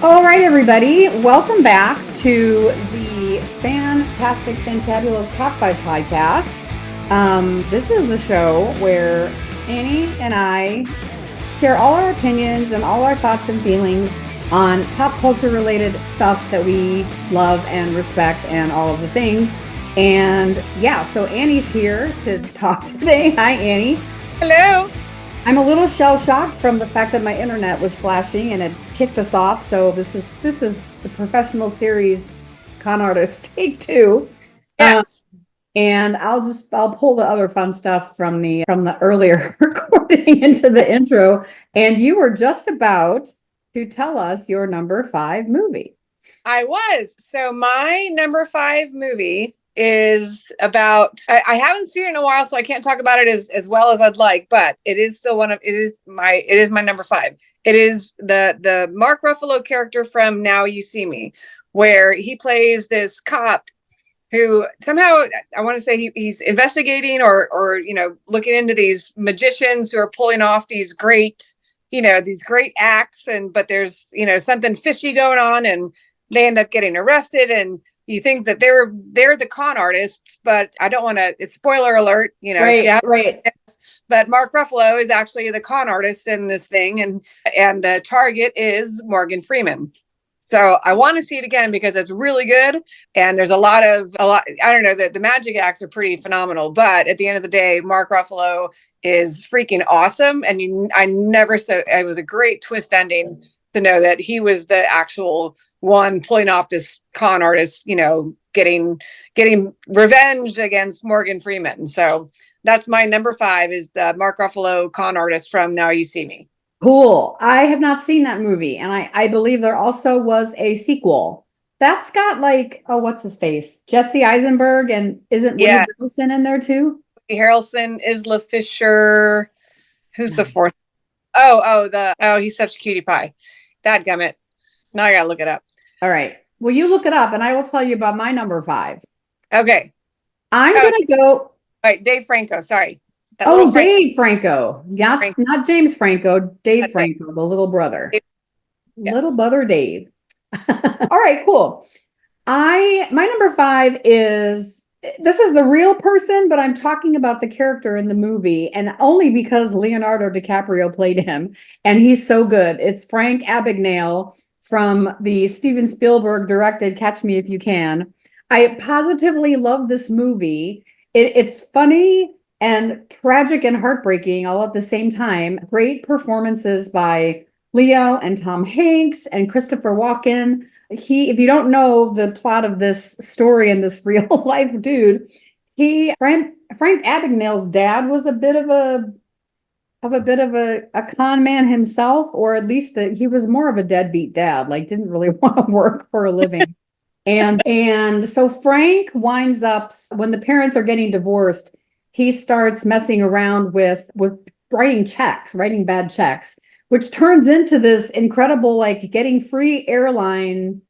All right, everybody. Welcome back to the Fantastic, Fantabulous Top 5 podcast. This is the show where Annie and I share all our opinions and all our thoughts and feelings on pop culture related stuff that we love and respect and all of the things. And yeah, so Annie's here to talk today. Hi, Annie. Hello. I'm a little shell shocked from the fact that my internet was flashing and it kicked us off. So this is the professional series con artist take two. Um, Yes. and I'll pull the other fun stuff from the earlier recording into the intro. And you were just about to tell us your number 5 movie. I was. So my number 5 movie is about I haven't seen it in a while, so I can't talk about it as well as I'd like, but it is still it is my number 5. It is the Mark Ruffalo character from Now You See Me, where he plays this cop who somehow I want to say he's investigating or looking into these magicians who are pulling off these great acts, but there's something fishy going on, and they end up getting arrested, and you think that they're the con artists, but I don't want to. It's spoiler alert, Right, right. but Mark Ruffalo is actually the con artist in this thing, and the target is Morgan Freeman. So I want to see it again because it's really good, and there's a lot. I don't know, the magic acts are pretty phenomenal, but at the end of the day, Mark Ruffalo is freaking awesome, and it was a great twist ending to know that he was the actual one pulling off this con artist, getting revenge against Morgan Freeman. So that's my number 5 is the Mark Ruffalo con artist from Now You See Me. Cool. I have not seen that movie. And I believe there also was a sequel. That's got what's his face? Jesse Eisenberg, and isn't Woody Yeah. Harrelson in there too? Harrelson, Isla Fisher. Who's the fourth? He's such a cutie pie. Dadgummit. Now I gotta look it up. All right. Well, you look it up and I will tell you about my number 5. Okay. I'm going to go. All right, Dave Franco. Sorry. Dave Franco. Yeah, Franco. not James Franco. Dave That's Franco, the little brother. Dave. Yes. Little brother Dave. All right, cool. My number 5 is, this is a real person, but I'm talking about the character in the movie, and only because Leonardo DiCaprio played him, and he's so good. It's Frank Abagnale from the Steven Spielberg directed Catch Me If You Can. I positively love this movie. It's funny and tragic and heartbreaking all at the same time. Great performances by Leo and Tom Hanks and Christopher Walken. If you don't know the plot of this story and this real life dude, Frank Abagnale's dad was a bit of a con man himself, or at least he was more of a deadbeat dad, like didn't really want to work for a living. And so Frank winds up, when the parents are getting divorced, he starts messing around with writing bad checks, which turns into this incredible, getting free airline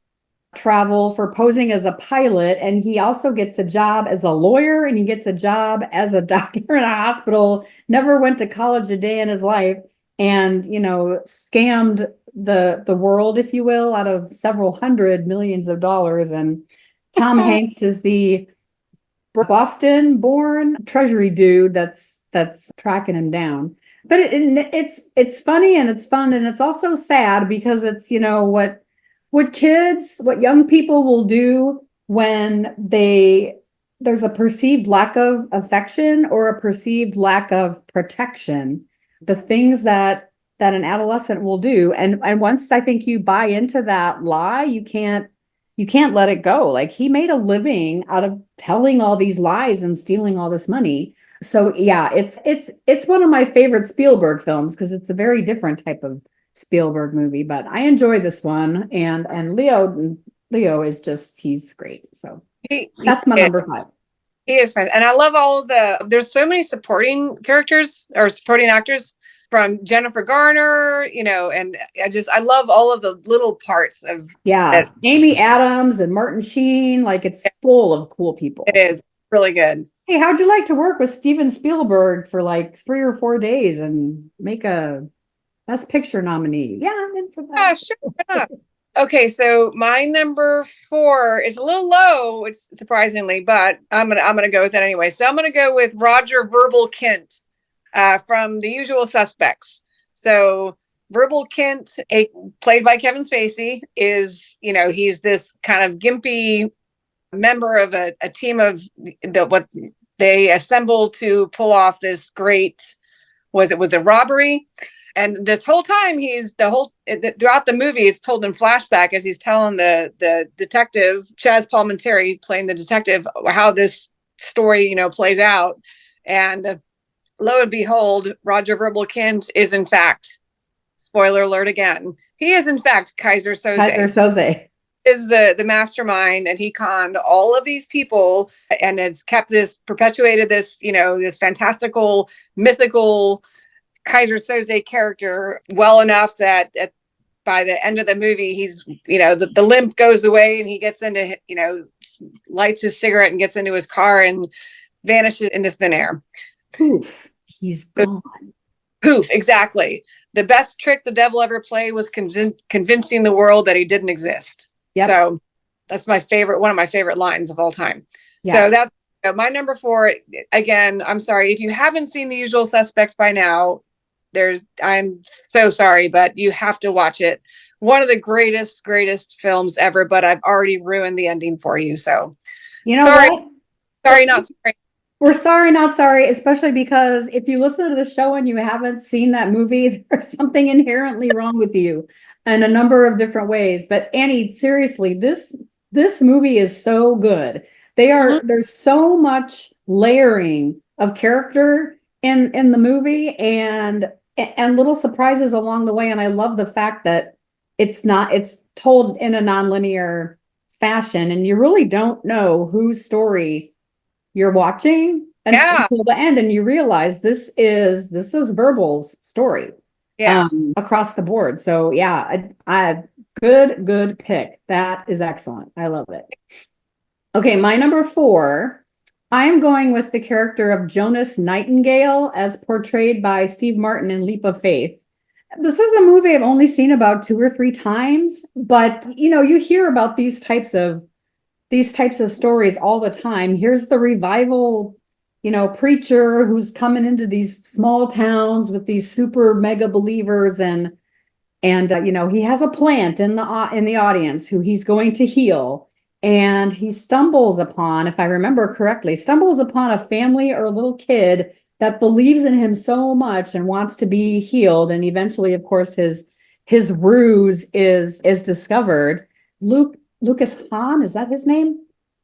travel for posing as a pilot. And he also gets a job as a lawyer, and he gets a job as a doctor in a hospital, never went to college a day in his life, and, scammed the world, if you will, out of several hundred millions of dollars. And Tom Hanks is the Boston born treasury dude that's tracking him down. But it's funny and it's fun, and it's also sad because it's what young people will do when there's a perceived lack of affection or a perceived lack of protection. The things that an adolescent will do, and once I think you buy into that lie, you can't let it go. Like, he made a living out of telling all these lies and stealing all this money. So yeah, it's one of my favorite Spielberg films because it's a very different type of Spielberg movie, but I enjoy this one. And Leo is just, he's great. So that's my number 5. He is fun. And I love there's so many supporting characters or supporting actors, from Jennifer Garner, and I love all of the little parts of. Yeah. Amy Adams and Martin Sheen. It's full of cool people. It is really good. Hey, how'd you like to work with Steven Spielberg for 3 or 4 days and make a Best Picture nominee? Yeah, I'm in for that. Sure. Yeah. Okay, so my number 4 is a little low, surprisingly, but I'm gonna go with it anyway. So I'm gonna go with Roger Verbal Kent from The Usual Suspects. So Verbal Kent, played by Kevin Spacey, is he's this kind of gimpy member of a team of what they assemble to pull off this great was a robbery. And this whole time throughout the movie, it's told in flashback as he's telling the detective, Chaz Palminteri playing the detective, how this story, plays out. And lo and behold, Roger Verbal Kent is in fact, spoiler alert again, he is in fact Kaiser Soze. Kaiser Soze Is the mastermind, and he conned all of these people and has perpetuated this, this fantastical, mythical Kaiser Soze character well enough that by the end of the movie, he's, the limp goes away and he gets into, lights his cigarette and gets into his car and vanishes into thin air. Poof. He's gone. Poof, exactly. The best trick the devil ever played was convincing the world that he didn't exist. Yep. So that's one of my favorite lines of all time. Yes. So that's my number 4. Again, I'm sorry if you haven't seen The Usual Suspects by now. I'm so sorry, but you have to watch it. One of the greatest films ever, but I've already ruined the ending for you. So, sorry, what? Sorry, not sorry. We're sorry, not sorry, especially because if you listen to the show and you haven't seen that movie, there's something inherently wrong with you in a number of different ways. But Annie, seriously, this movie is so good. There's so much layering of character in the movie and little surprises along the way. And I love the fact that it's told in a nonlinear fashion, and you really don't know whose story you're watching until the end, and you realize this is Verbal's story. Across the board. So I good pick. That is excellent. I love it. Okay, my number 4. I am going with the character of Jonas Nightingale as portrayed by Steve Martin in Leap of Faith. This is a movie I've only seen about 2 or 3 times, but you hear about these types of stories all the time. Here's the revival, preacher who's coming into these small towns with these super mega believers, and he has a plant in the audience who he's going to heal. And he stumbles upon, if I remember correctly, a family or a little kid that believes in him so much and wants to be healed. And eventually, of course, his ruse is discovered. Lucas Hahn, is that his name?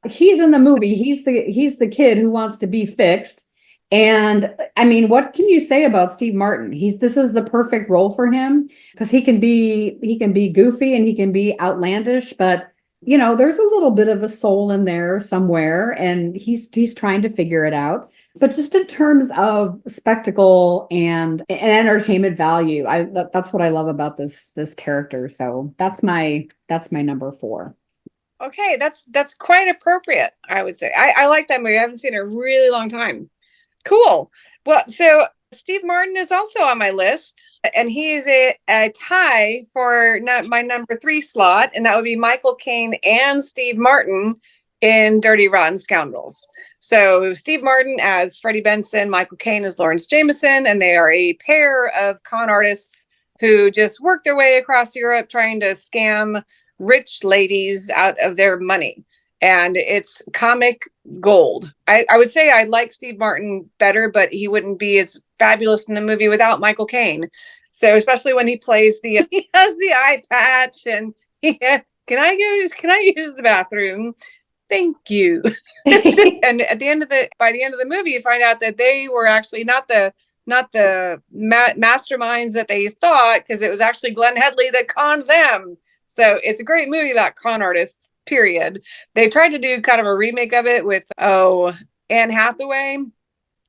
He's in the movie. He's the kid who wants to be fixed. And I mean, what can you say about Steve Martin? This is the perfect role for him because he can be goofy and he can be outlandish, but there's a little bit of a soul in there somewhere, and he's trying to figure it out. But just in terms of spectacle and entertainment value, that's what I love about this character. So that's my number 4. Okay, that's quite appropriate, I would say. I like that movie. I haven't seen it in a really long time. Cool. Well, so Steve Martin is also on my list, and he is a tie for my number 3 slot, and that would be Michael Caine and Steve Martin in Dirty Rotten Scoundrels. So Steve Martin as Freddie Benson, Michael Caine as Lawrence Jameson, and they are a pair of con artists who just work their way across Europe trying to scam rich ladies out of their money. And it's comic gold. I would say I like Steve Martin better, but he wouldn't be as fabulous in the movie without Michael Caine. So especially when he plays he has the eye patch and can I use the bathroom? Thank you. And by the end of the movie, you find out that they were actually not the masterminds that they thought, because it was actually Glenn Headley that conned them. So it's a great movie about con artists, period. They tried to do kind of a remake of it with Anne Hathaway.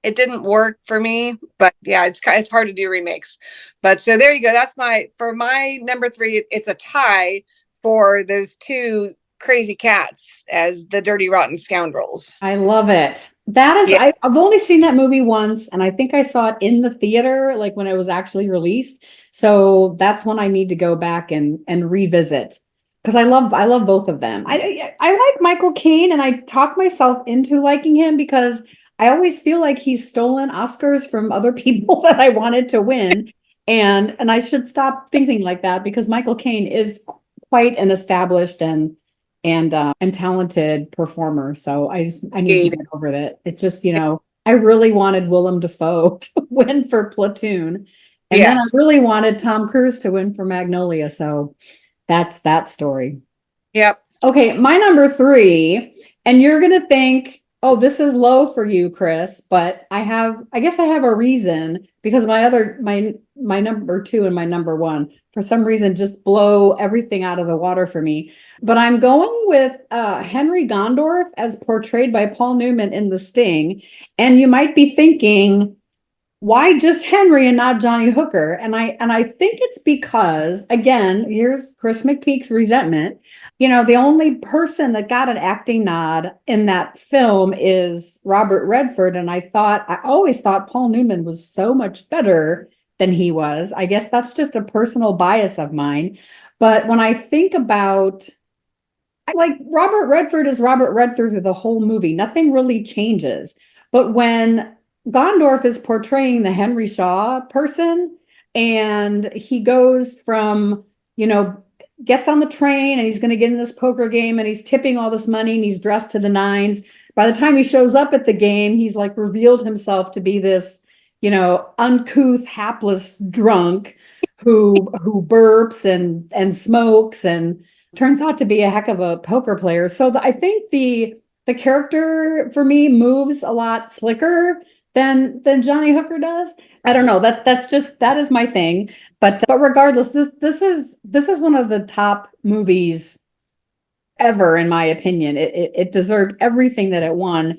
It didn't work for me, but yeah, it's hard to do remakes. But so there you go. That's for my number 3. It's a tie for those 2 crazy cats as the Dirty Rotten Scoundrels. I love it. That is, yeah. I've only seen that movie once, and I think I saw it in the theater, like when it was actually released. So that's one I need to go back and revisit. because I love both of them. I like Michael Caine, and I talk myself into liking him because I always feel like he's stolen Oscars from other people that I wanted to win, and I should stop thinking like that because Michael Caine is quite an established and talented performer. So I need to get over it. It's just, I really wanted Willem Dafoe to win for Platoon, and then I Yes. really wanted Tom Cruise to win for Magnolia. So that's that story. Yep. Okay, my number three, and you're gonna think, oh, this is low for you, Chris, but I guess I have a reason because my number two and my number one, for some reason, just blow everything out of the water for me. But I'm going with Henry Gondorff as portrayed by Paul Newman in The Sting. And you might be thinking, why just Henry and not Johnny Hooker? And I think it's because, again, here's Chris McPeak's resentment. The only person that got an acting nod in that film is Robert Redford, and I always thought Paul Newman was so much better than he was. I guess that's just a personal bias of mine. But when I think about, like, Robert Redford is Robert Redford through the whole movie, nothing really changes. But when Gondorff is portraying the Henry Shaw person, and he goes from, gets on the train and he's going to get in this poker game and he's tipping all this money and he's dressed to the nines. By the time he shows up at the game, he's like revealed himself to be this, uncouth, hapless drunk who burps and smokes and turns out to be a heck of a poker player. So I think the character for me moves a lot slicker than Johnny Hooker does. I don't know. That is my thing. But regardless, this is one of the top movies ever, in my opinion. It deserved everything that it won.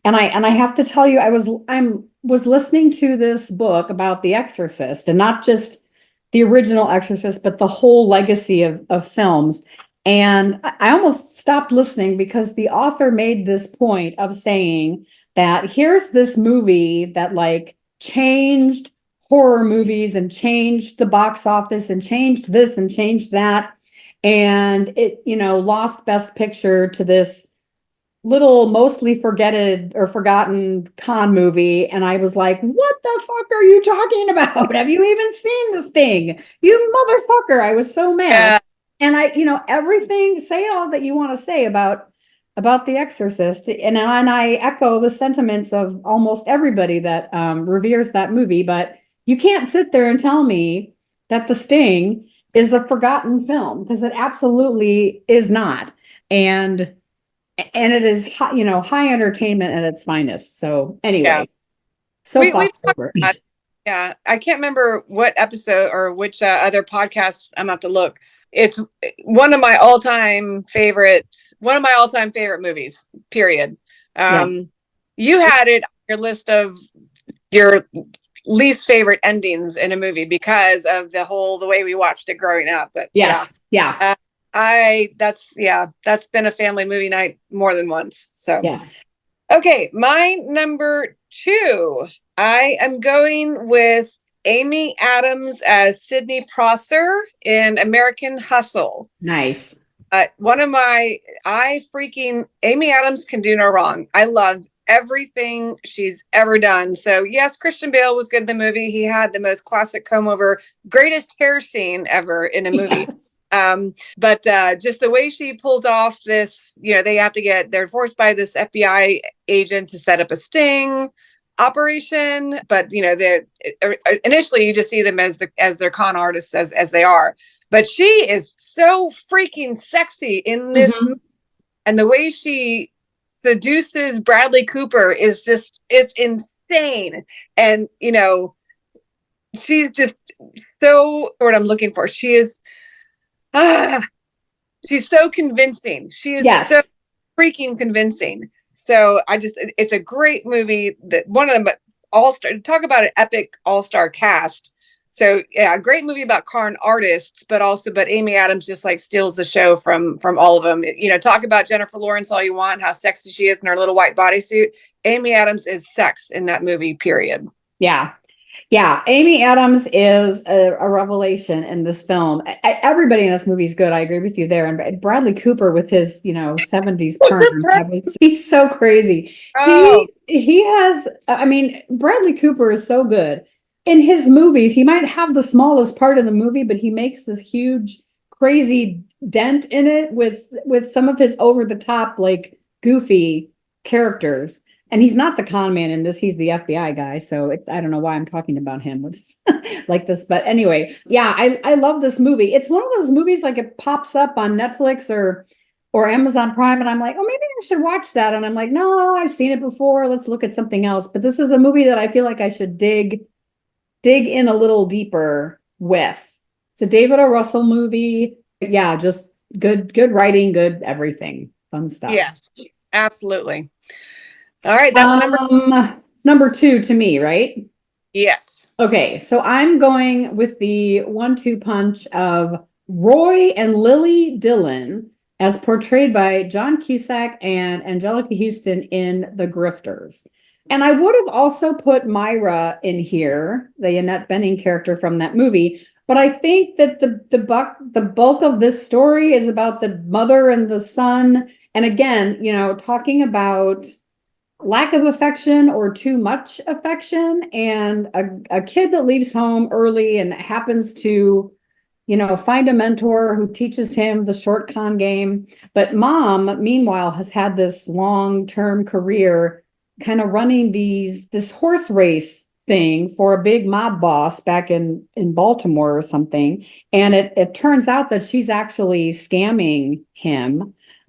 And I have to tell you, I was listening to this book about The Exorcist, and not just the original Exorcist, but the whole legacy of films. And I almost stopped listening because the author made this point of saying that here's this movie that like changed horror movies and changed the box office and changed this and changed that. And it, lost Best Picture to this little mostly forgotten con movie. And I was like, what the fuck are you talking about? Have you even seen this thing? You motherfucker. I was so mad. Yeah. And everything, say all that you want to say about The Exorcist. And I echo the sentiments of almost everybody that reveres that movie. But you can't sit there and tell me that The Sting is a forgotten film, because it absolutely is not. And it is high entertainment at its finest. So Yeah. anyway, We soapbox talked over. about, yeah. I can't remember what episode or which other podcast I'm about to look. It's one of my all-time favorite movies, period. Yes. You had it on your list of your least favorite endings in a movie because of the way we watched it growing up. But Yes. Yeah. that's been a family movie night more than once. So Yes. okay, my number two, I am going with Amy Adams as Sydney Prosser in American Hustle. Nice. Amy Adams can do no wrong. I love everything she's ever done. So yes, Christian Bale was good in the movie. He had the most classic comb over, greatest hair scene ever in a movie. Yes. But just the way she pulls off this, they're forced by this FBI agent to set up a sting operation. But they're initially you just see them as their con artists as they are. But she is so freaking sexy in this, and the way she seduces Bradley Cooper it's insane. And she's just so what I'm looking for. She is. She's so convincing. She is so Yes. freaking convincing. So it's a great movie. That one of them, but all-star. Talk about an epic all-star cast. So yeah, a great movie about con artists, but Amy Adams just like steals the show from all of them. Talk about Jennifer Lawrence all you want, how sexy she is in her little white bodysuit. Amy Adams is sex in that movie, period. Yeah. Yeah, Amy Adams is a revelation in this film. Everybody in this movie is good. I agree with you there. And Bradley Cooper with his, 70s perm, he's so crazy. Oh, He has, I mean, Bradley Cooper is so good. In his movies, he might have the smallest part of the movie, but he makes this huge, crazy dent in it with some of his over the top, like goofy characters. And he's not the con man in this, he's the FBI guy. So I don't know why I'm talking about him like this. But anyway, yeah, I love this movie. It's one of those movies like it pops up on Netflix or Amazon Prime, and I'm like, oh, maybe I should watch that. And I'm like, no, I've seen it before. Let's look at something else. But this is a movie that I feel like I should dig in a little deeper with. It's a David O. Russell movie. Yeah, just good writing, good everything. Fun stuff. yes, absolutely. All right, that's Number two to me, right? yes. Okay, so I'm going with the 1-2 punch of Roy and Lily Dillon as portrayed by John Cusack and Angelica Houston in The Grifters. And I would have also put Myra in here, the Annette Bening character from that movie, but I think that the bulk of this story is about the mother and the son. And again, talking about lack of affection or too much affection, and a kid that leaves home early and happens to find a mentor who teaches him the short con game. But mom meanwhile has had this long-term career kind of running this horse race thing for a big mob boss back in Baltimore or something. And it turns out that she's actually scamming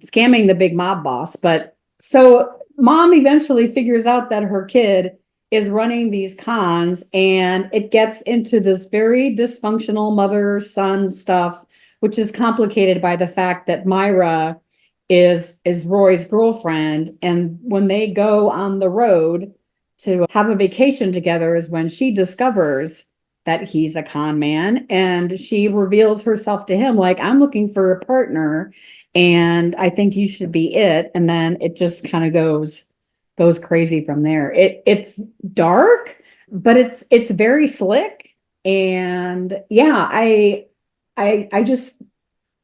the big mob boss. But so mom eventually figures out that her kid is running these cons, and it gets into this very dysfunctional mother-son stuff, which is complicated by the fact that Myra is Roy's girlfriend. And when they go on the road to have a vacation together is when she discovers that he's a con man, and she reveals herself to him like, I'm looking for a partner and I think you should be it. And then it just kind of goes crazy from there. It's dark, but it's very slick. And yeah, I just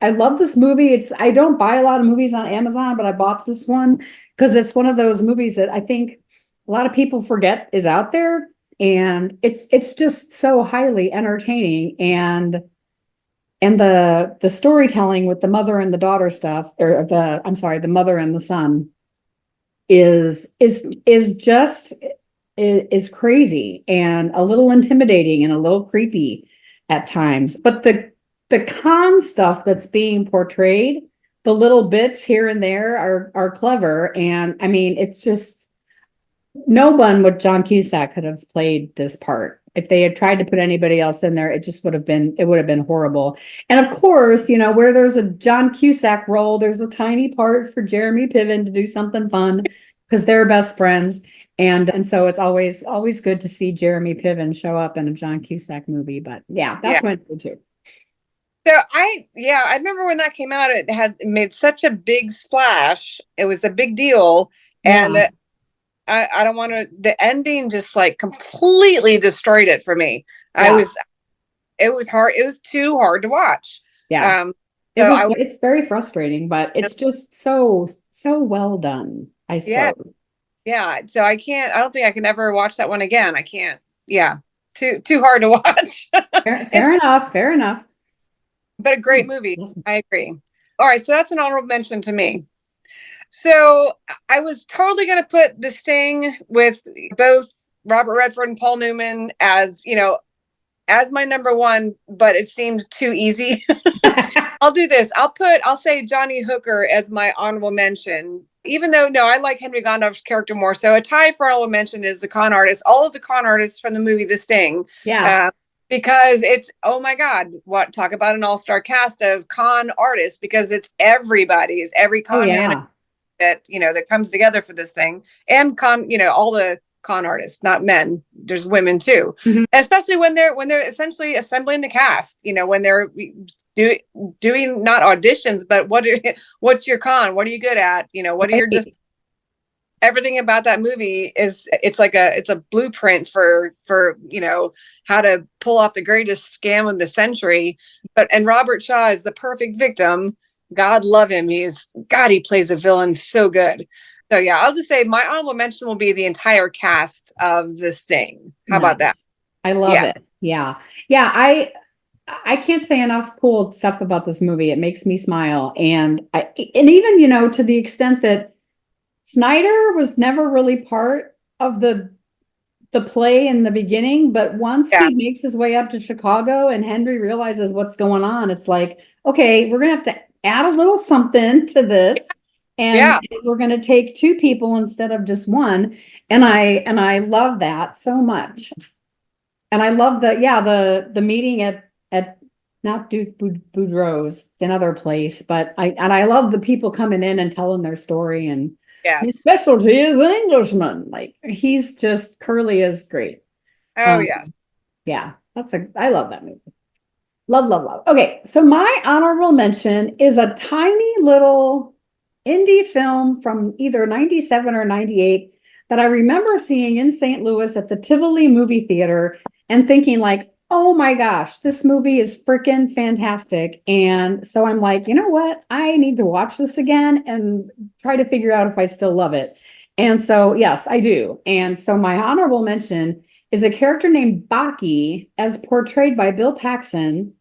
I love this movie. I don't buy a lot of movies on Amazon, but I bought this one because it's one of those movies that I think a lot of people forget is out there. And it's just so highly entertaining, and the storytelling with the mother and the daughter stuff, or the mother and the son is just is crazy and a little intimidating and a little creepy at times. But the con stuff that's being portrayed, the little bits here and there are clever. And I mean, it's just no one but John Cusack could have played this part. If they had tried to put anybody else in there, it would have been horrible. And of course, where there's a John Cusack role, there's a tiny part for Jeremy Piven to do something fun because they're best friends. And so it's always good to see Jeremy Piven show up in a John Cusack movie. But yeah, that's my number two. So I remember when that came out, it had made such a big splash. It was a big deal. And Yeah. I don't want to, the ending just like completely destroyed it for me. Yeah. It was hard. It was too hard to watch. Yeah. It's very frustrating, but it's just so well done, I Yeah. suppose. Yeah. So I don't think I can ever watch that one again. I can't. Yeah. Too hard to watch. Fair enough. Fair enough. But a great movie. I agree. All right. So that's an honorable mention to me. So I was totally going to put The Sting with both Robert Redford and Paul Newman as my number one, but it seemed too easy. I'll do this. I'll say Johnny Hooker as my honorable mention, even though, no, I like Henry Gondorff's character more. So a tie for honorable mention is the con artist, all of the con artists from the movie The Sting. Yeah. Because it's, oh my God, talk about an all-star cast of con artists, because it's everybody, it's every con man that comes together for this thing, and all the con artists, not men, there's women too. Mm-hmm. Especially when they're essentially assembling the cast, when they're doing not auditions, but what's your con, what are you good at, what are your just everything about that movie is it's a blueprint for how to pull off the greatest scam of the century. And Robert Shaw is the perfect victim. God love him. He plays a villain so good. So yeah, I'll just say my honorable mention will be the entire cast of The Sting. How about that? I love Yeah. it. Yeah. Yeah, I can't say enough cool stuff about this movie. It makes me smile. And even, to the extent that Snyder was never really part of the play in the beginning, but once Yeah. he makes his way up to Chicago and Henry realizes what's going on, it's like, okay, we're gonna have to add a little something to this, and Yeah. we're gonna take two people instead of just one. And I love that so much. And I love the meeting at not Duke Boudreaux's, another place, but I love the people coming in and telling their story, and his Yes. specialty is an Englishman. Like, he's just Curly is great. Oh Um, yes. yeah, I love that movie. Love, love, love. Okay, so my honorable mention is a tiny little indie film from either 97 or 98 that I remember seeing in St. Louis at the Tivoli movie theater and thinking like, oh my gosh, this movie is freaking fantastic. And so I'm like, you know what? I need to watch this again and try to figure out if I still love it. And so, yes, I do. And so my honorable mention is a character named Baki, as portrayed by Bill Paxton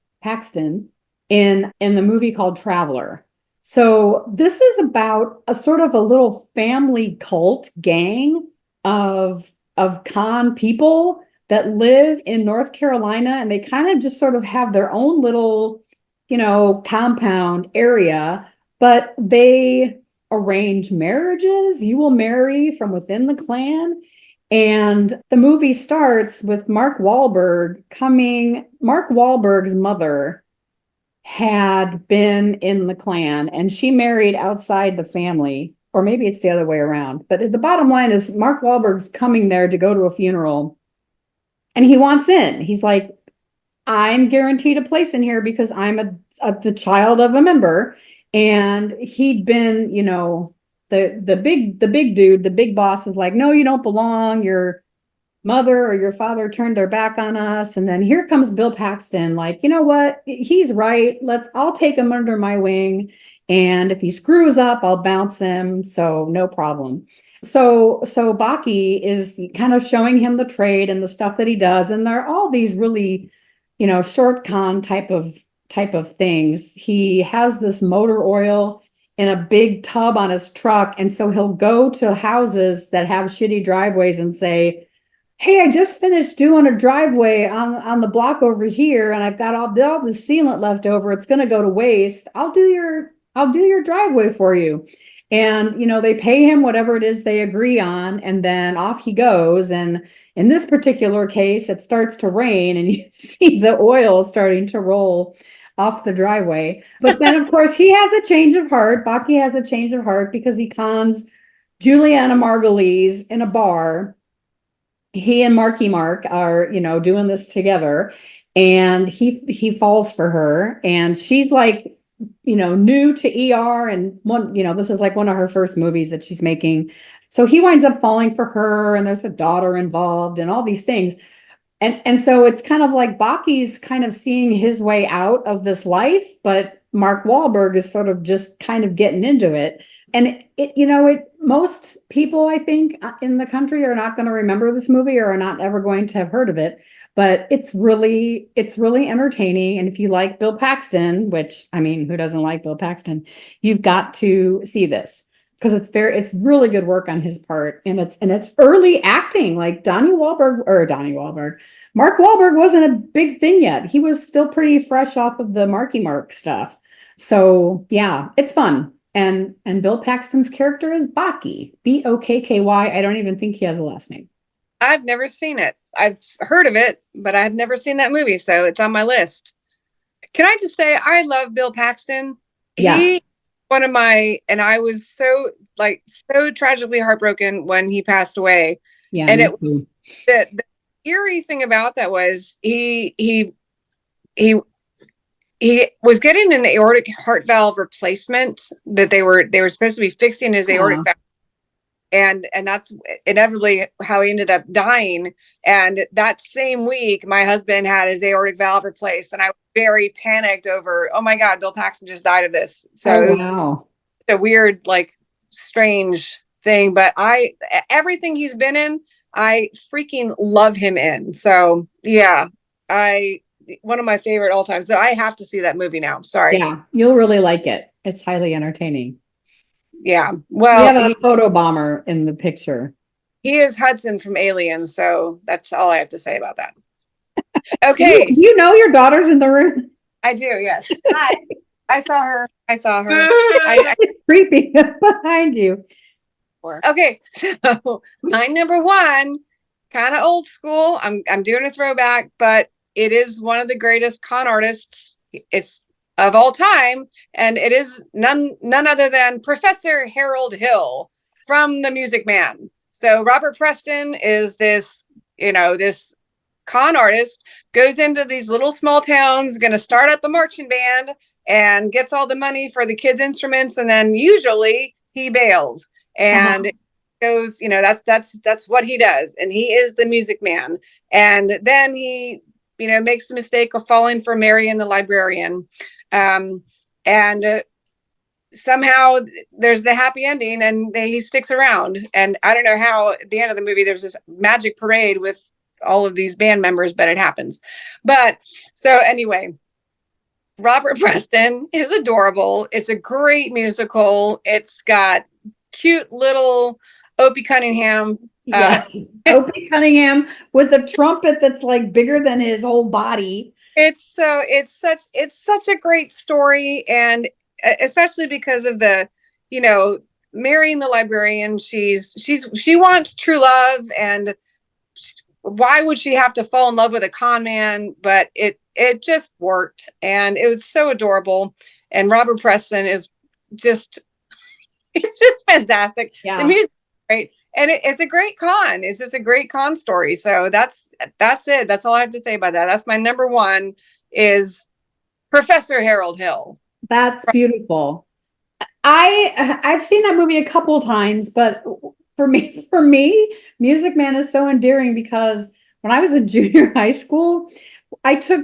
in the movie called Traveler. So this is about a sort of a little family cult gang of con people that live in North Carolina, and they kind of just sort of have their own little, compound area, but they arrange marriages. You will marry from within the clan. And the movie starts with Mark Wahlberg coming. Mark Wahlberg's mother had been in the Klan and she married outside the family, or maybe it's the other way around. But the bottom line is Mark Wahlberg's coming there to go to a funeral and he wants in. He's like, I'm guaranteed a place in here because I'm the child of a member. And he'd been, the big dude, the big boss is like, no, you don't belong. Your mother or your father turned their back on us. And then here comes Bill Paxton, like, you know what? He's right. I'll take him under my wing. And if he screws up, I'll bounce him. So no problem. So Baki is kind of showing him the trade and the stuff that he does. And there are all these really, short con type of things. He has this motor oil in a big tub on his truck. And so he'll go to houses that have shitty driveways and say, hey, I just finished doing a driveway on the block over here, and I've got all the sealant left over. It's going to go to waste. I'll do your driveway for you. And, they pay him whatever it is they agree on, and then off he goes. And in this particular case, it starts to rain, and you see the oil starting to roll off the driveway. But then, of course, he has a change of heart. Baki has a change of heart because he cons Juliana Margulies in a bar. He and Marky Mark are, doing this together, and he falls for her, and she's like, new to ER, and this is like one of her first movies that she's making. So he winds up falling for her, and there's a daughter involved and all these things. And so it's kind of like Baki's kind of seeing his way out of this life, but Mark Wahlberg is sort of just kind of getting into it. And most people, I think, in the country are not going to remember this movie or are not ever going to have heard of it. But it's really entertaining. And if you like Bill Paxton, which, I mean, who doesn't like Bill Paxton, you've got to see this because it's really good work on his part. And it's early acting, like Mark Wahlberg wasn't a big thing yet. He was still pretty fresh off of the Marky Mark stuff. So yeah, it's fun. And Bill Paxton's character is Baki, Bokky. I don't even think he has a last name. I've never seen it. I've heard of it, but I've never seen that movie, so it's on my list. Can I just say I love Bill Paxton? Yes. And I was so tragically heartbroken when he passed away. Yeah. And the eerie thing about that was he was getting an aortic heart valve replacement that they were supposed to be fixing his aortic valve. and that's inevitably how he ended up dying. And that same week, my husband had his aortic valve replaced, and I was very panicked over, oh my God, Bill Paxton just died of this. So Oh, it was wow. a weird, like, strange thing. But everything he's been in, I freaking love him in. So yeah, I one of my favorite all time. So I have to see that movie now. Sorry. Yeah, you'll really like it. It's highly entertaining. Yeah. We Well, have a photo bomber in the picture. he is Hudson from Aliens, so that's all I have to say about that. You, Okay. you know your daughter's in the room. I do, yes. Hi. I saw her. I saw her. It's creepy behind you. Okay, so my number one, kind of old school. I'm doing a throwback, but it is one of the greatest con artists it's of all time, and it is none other than Professor Harold Hill from The Music Man. So Robert Preston is this con artist, goes into these little small towns, going to start up a marching band, and gets all the money for the kids' instruments, and then usually he bails and goes, that's what he does, and he is the Music Man. And then he makes the mistake of falling for Marion the librarian, and somehow there's the happy ending, and he sticks around. And I don't know how at the end of the movie there's this magic parade with all of these band members, but it happens. But so anyway, Robert Preston is adorable. It's a great musical. It's got cute little Opie Cunningham. Yes. Opie Cunningham with a trumpet that's like bigger than his whole body. It's such a great story, and especially because of the, marrying the librarian. She wants true love, and why would she have to fall in love with a con man? But it just worked, and it was so adorable. And Robert Preston is just it's just fantastic. Yeah. The music is great, and it's a great con. It's just a great con story. So that's it. That's all I have to say about that. That's my number one, is Professor Harold Hill. That's beautiful. I've seen that movie a couple of times, but for me, Music Man is so endearing because when I was a junior high school,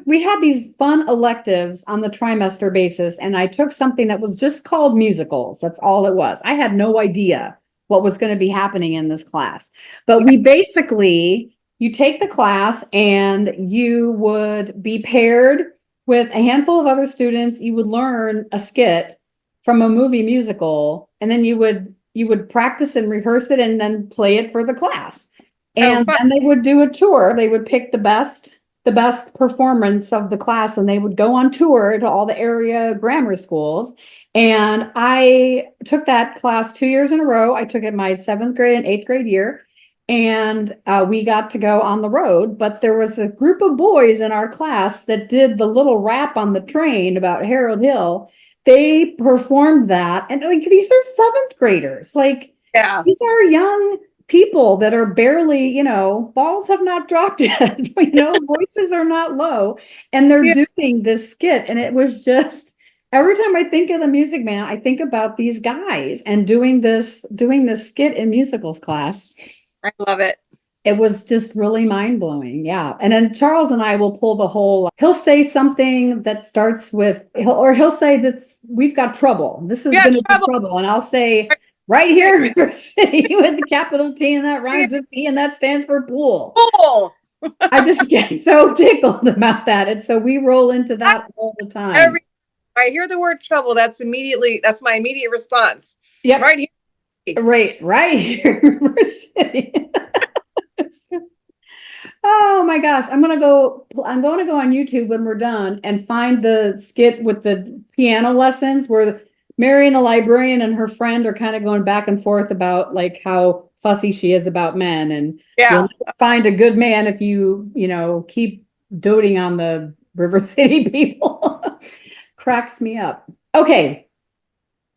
we had these fun electives on the trimester basis, and I took something that was just called musicals. That's all it was. I had no idea what was going to be happening in this class. But we basically, you take the class and you would be paired with a handful of other students. You would learn a skit from a movie musical, and then you would practice and rehearse it and then play it for the class. And then they would do a tour. They would pick the best performance of the class, and they would go on tour to all the area grammar schools. And I took that class 2 years in a row. I took it my 7th grade and 8th grade year, and we got to go on the road. But there was a group of boys in our class that did the little rap on the train about Harold Hill. They performed that, and like, these are 7th graders. Like, yeah, these are young people that are barely, balls have not dropped yet, voices are not low, and they're doing this skit. And it was just, every time I think of the Music Man, I think about these guys and doing this skit in musicals class. I love it. It was just really mind-blowing. Yeah. And then Charles and I will pull the whole, he'll say something that starts with, he'll say that's, we've got trouble. This is going to be trouble. And I'll say, right here in River City with the capital T, and that rhymes with P, and that stands for pool. Pool. I just get so tickled about that. And so we roll into that all the time. I hear the word trouble, that's my immediate response. Yep. Right here. Right here in River City. Oh my gosh. I'm going to go on YouTube when we're done and find the skit with the piano lessons where Mary and the librarian and her friend are kind of going back and forth about like how fussy she is about men, and you'll find a good man if you keep doting on the River City people. Cracks me up. Okay.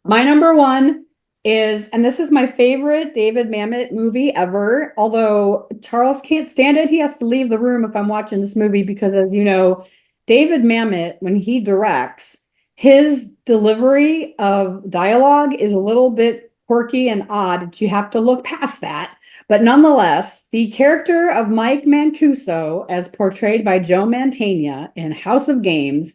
My number one is, and this is my favorite David Mamet movie ever, although Charles can't stand it. He has to leave the room if I'm watching this movie because, as you know, David Mamet, when he directs, his delivery of dialogue is a little bit quirky and odd. You have to look past that. But nonetheless, the character of Mike Mancuso, as portrayed by Joe Mantegna in House of Games,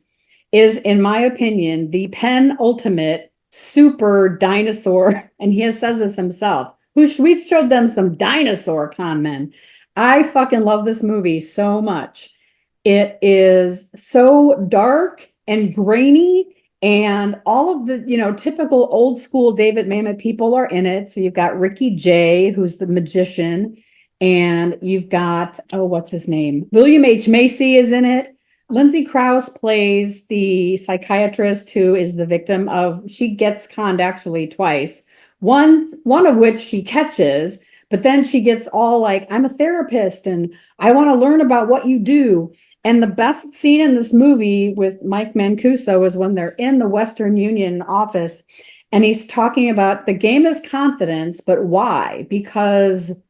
is, in my opinion, the penultimate super dinosaur. And he says this himself. We showed them some dinosaur con men. I fucking love this movie so much. It is so dark and grainy, and all of the, typical old school David Mamet people are in it. So you've got Ricky Jay, who's the magician, and you've got, what's his name? William H. Macy is in it. Lindsay Krause plays the psychiatrist who is the victim of, she gets conned actually twice. One of which she catches, but then she gets all like, I'm a therapist and I want to learn about what you do. And the best scene in this movie with Mike Mancuso is when they're in the Western Union office and he's talking about the game is confidence, but why? Because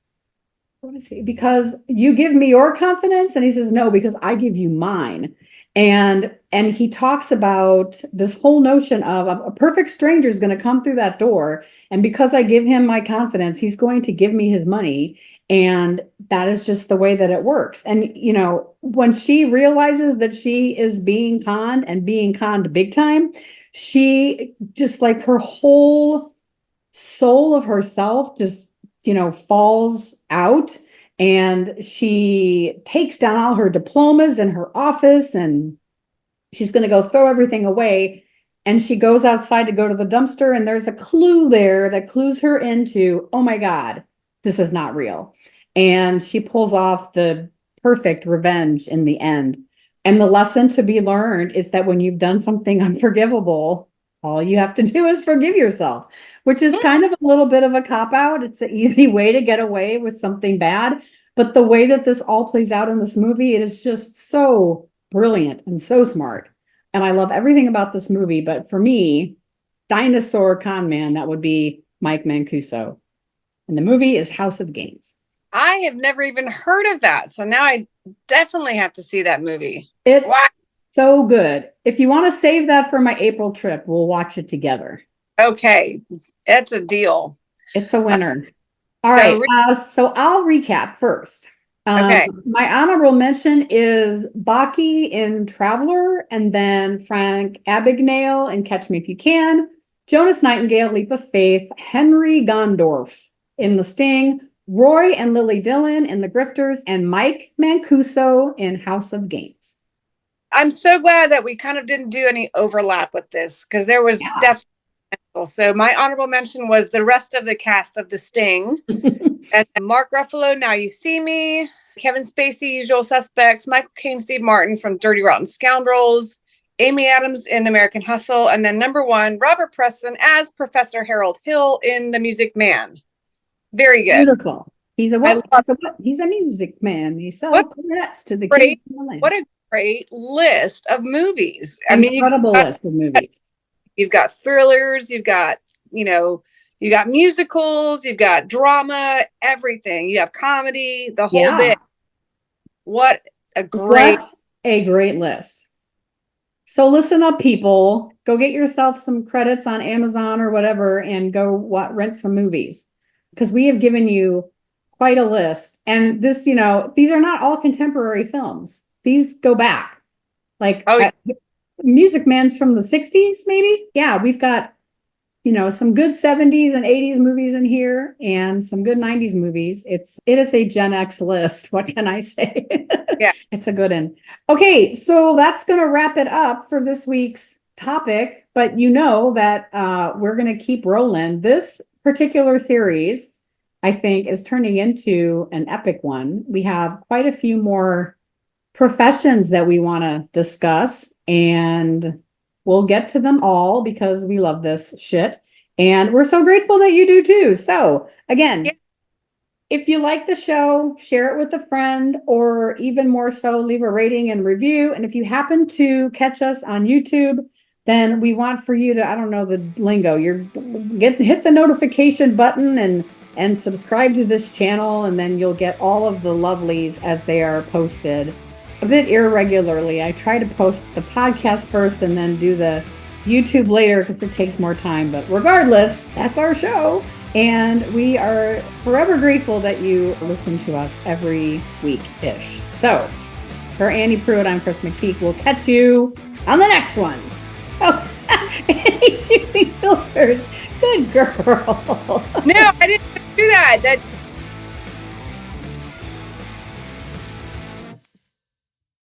you give me your confidence? And he says, no, because I give you mine. And he talks about this whole notion of a perfect stranger is going to come through that door. And because I give him my confidence, he's going to give me his money. And that is just the way that it works. And, when she realizes that she is being conned and being conned big time, she just like her whole soul of herself just, falls out, and she takes down all her diplomas in her office and she's going to go throw everything away. And she goes outside to go to the dumpster, and there's a clue there that clues her into, oh my God, this is not real. And she pulls off the perfect revenge in the end. And the lesson to be learned is that when you've done something unforgivable, all you have to do is forgive yourself, which is kind of a little bit of a cop-out. It's an easy way to get away with something bad. But the way that this all plays out in this movie, it is just so brilliant and so smart. And I love everything about this movie. But for me, dinosaur con man, that would be Mike Mancuso. And the movie is House of Games. I have never even heard of that. So now I definitely have to see that movie. It's so good. If you want to save that for my April trip, we'll watch it together. Okay. It's a deal. It's a winner. All right. So I'll recap first. Okay. My honorable mention is Baki in Traveler, and then Frank Abagnale in Catch Me If You Can, Jonas Nightingale, Leap of Faith, Henry Gondorf in The Sting, Roy and Lily Dillon in The Grifters, and Mike Mancuso in House of Games. I'm so glad that we kind of didn't do any overlap with this, because there was definitely. So my honorable mention was the rest of the cast of The Sting. And Mark Ruffalo, Now You See Me, Kevin Spacey, Usual Suspects, Michael Caine, Steve Martin from Dirty Rotten Scoundrels, Amy Adams in American Hustle, and then number one, Robert Preston as Professor Harold Hill in The Music Man. Very good. Beautiful. He's a what? He's a music man. He sells cigarettes to the kids in the land. What a great list of movies. Incredible list of movies. You've got thrillers, you've got, you got musicals, you've got drama, everything. You have comedy, the whole bit. What a great list. So listen up, people. Go get yourself some credits on Amazon or whatever and go rent some movies, because we have given you quite a list. And this, these are not all contemporary films. These go back. Music Man's from the 60s, maybe? Yeah, we've got, some good 70s and 80s movies in here and some good 90s movies. It is a Gen X list. What can I say? Yeah. It's a good one. Okay, so that's going to wrap it up for this week's topic. But you know that we're going to keep rolling. This particular series, I think, is turning into an epic one. We have quite a few more professions that we want to discuss, and we'll get to them all because we love this shit. And we're so grateful that you do too. So again, if you like the show, share it with a friend, or even more so, leave a rating and review. And if you happen to catch us on YouTube, then we want for you to, I don't know the lingo, hit the notification button and subscribe to this channel, and then you'll get all of the lovelies as they are posted a bit irregularly. I try to post the podcast first and then do the YouTube later because it takes more time. But regardless, that's our show. And we are forever grateful that you listen to us every week-ish. So for Annie Pruitt, I'm Chris McPeak. We'll catch you on the next one. Oh, he's using filters. Good girl. No, I didn't do that.